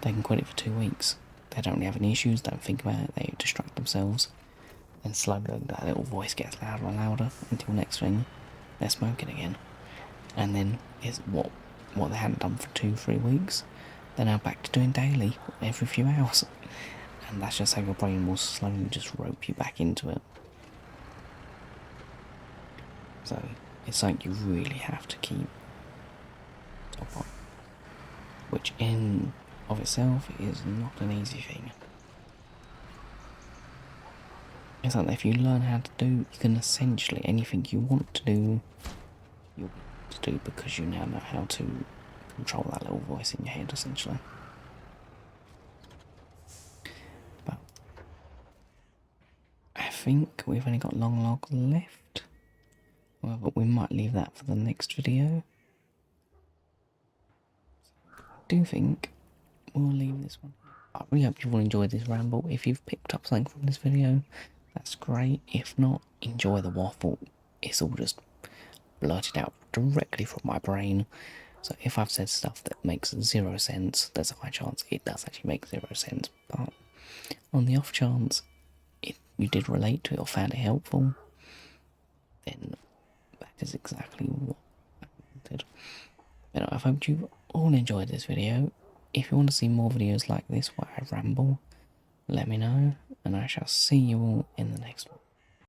they can quit it for 2 weeks. They don't really have any issues, don't think about it, they distract themselves, and slowly that little voice gets louder and louder until next thing they're smoking again. And then is what they hadn't done for 2-3 weeks, they're now back to doing daily every few hours. And that's just how your brain will slowly just rope you back into it. So it's like you really have to keep top on, which in of itself is not an easy thing. It's like if you learn how to do, you can essentially anything you want to do, you'll be able to do, because you now know how to control that little voice in your head, essentially. But I think we've only got long log left, well, but we might leave that for the next video. do think we'll leave this one. I really hope you've all enjoyed this ramble. If you've picked up something from this video, that's great. If not, enjoy the waffle. It's all just blurted out directly from my brain. So if I've said stuff that makes 0 sense, there's a high chance it does actually make 0 sense. But on the off chance if you did relate to it or found it helpful, then that is exactly what I wanted. But I hope you all enjoyed this video. If you want to see more videos like this where I ramble, let me know, and I shall see you all in the next one.